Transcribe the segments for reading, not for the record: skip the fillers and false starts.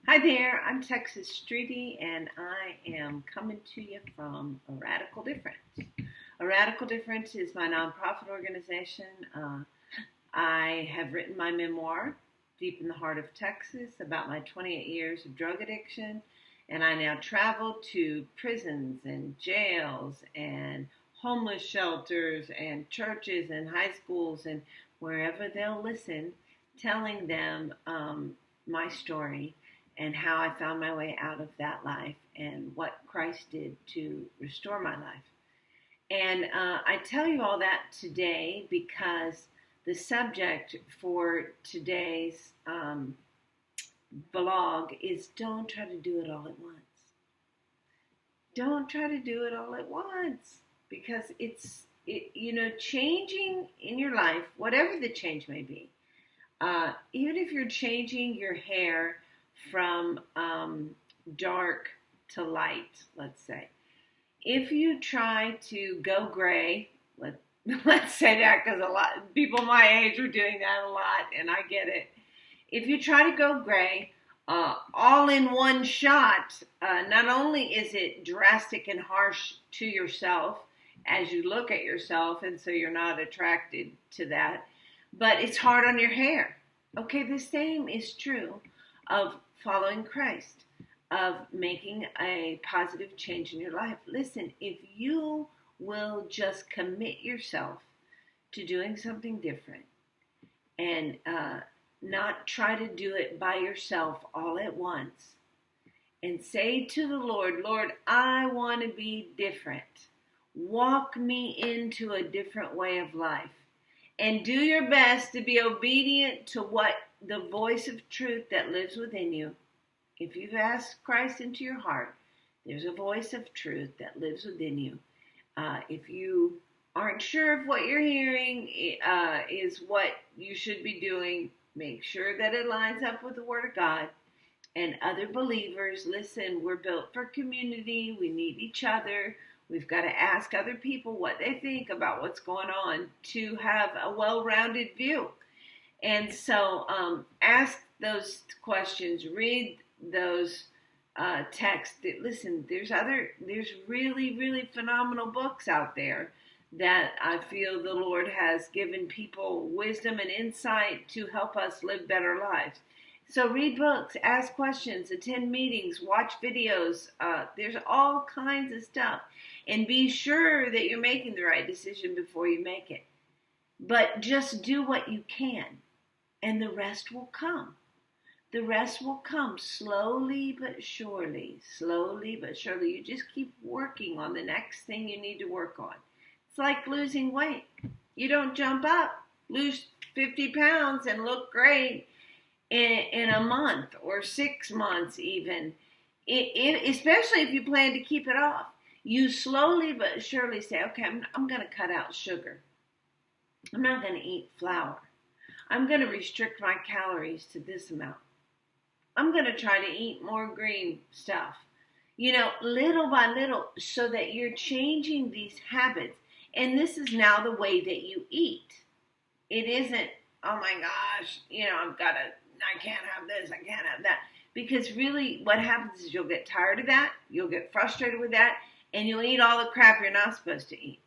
Hi there, I'm Texas Streety, and I am coming to you from A Radical Difference. A Radical Difference is my nonprofit organization. I have written my memoir, Deep in the Heart of Texas, about my 28 years of drug addiction, and I now travel to prisons and jails and homeless shelters and churches and high schools and wherever they'll listen, telling them my story and how I found my way out of that life and what Christ did to restore my life. And I tell you all that today because the subject for today's vlog is don't try to do it all at once. Don't try to do it all at once because changing in your life, whatever the change may be, even if you're changing your hair from dark to light, let's say. If you try to go gray, let's say that because a lot of people my age are doing that a lot, and I get it. If you try to go gray, all in one shot, not only is it drastic and harsh to yourself as you look at yourself, and so you're not attracted to that, but it's hard on your hair. Okay, the same is true of following Christ, of making a positive change in your life. Listen, if you will just commit yourself to doing something different and not try to do it by yourself all at once, and say to the Lord, Lord, I want to be different. Walk me into a different way of life. And do your best to be obedient to what the voice of truth that lives within you. If you've asked Christ into your heart, there's a voice of truth that lives within you. If you aren't sure if what you're hearing is what you should be doing, make sure that it lines up with the Word of God and other believers. Listen, we're built for community. We need each other. We've got to ask other people what they think about what's going on to have a well-rounded view. And so ask those questions, read those texts. Listen, there's really, really phenomenal books out there that I feel the Lord has given people wisdom and insight to help us live better lives. So read books, ask questions, attend meetings, watch videos. There's all kinds of stuff. And be sure that you're making the right decision before you make it. But just do what you can, and the rest will come. The rest will come slowly but surely. Slowly but surely. You just keep working on the next thing you need to work on. It's like losing weight. You don't jump up, lose 50 pounds, and look great in a month or 6 months even. Especially if you plan to keep it off. You slowly but surely say, okay, I'm going to cut out sugar. I'm not going to eat flour. I'm going to restrict my calories to this amount. I'm going to try to eat more green stuff. Little by little, so that you're changing these habits. And this is now the way that you eat. It isn't, oh my gosh, I can't have this, I can't have that. Because really what happens is you'll get tired of that, you'll get frustrated with that, and you'll eat all the crap you're not supposed to eat.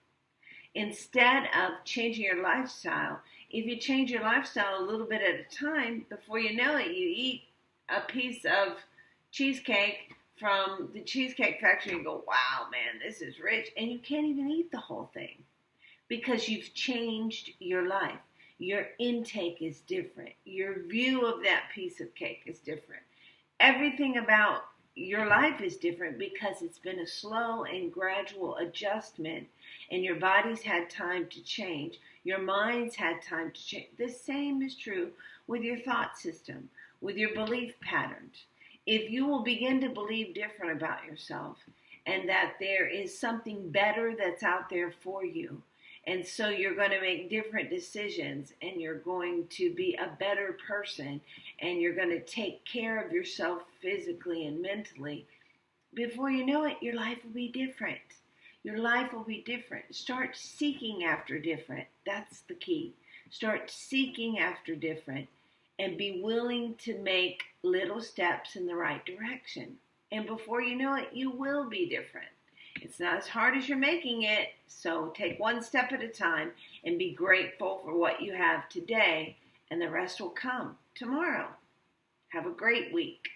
Instead of changing your lifestyle, if you change your lifestyle a little bit at a time, before you know it, you eat a piece of cheesecake from the Cheesecake Factory and go, wow, man, this is rich. And you can't even eat the whole thing because you've changed your life. Your intake is different. Your view of that piece of cake is different. Everything about your life is different because it's been a slow and gradual adjustment, and your body's had time to change. Your mind's had time to change. The same is true with your thought system, with your belief patterns. If you will begin to believe different about yourself and that there is something better that's out there for you, and so you're going to make different decisions, and you're going to be a better person, and you're going to take care of yourself physically and mentally. Before you know it, your life will be different. Your life will be different. Start seeking after different. That's the key. Start seeking after different. and be willing to make little steps in the right direction. And before you know it, you will be different. It's not as hard as you're making it, so take one step at a time and be grateful for what you have today, and the rest will come tomorrow. Have a great week.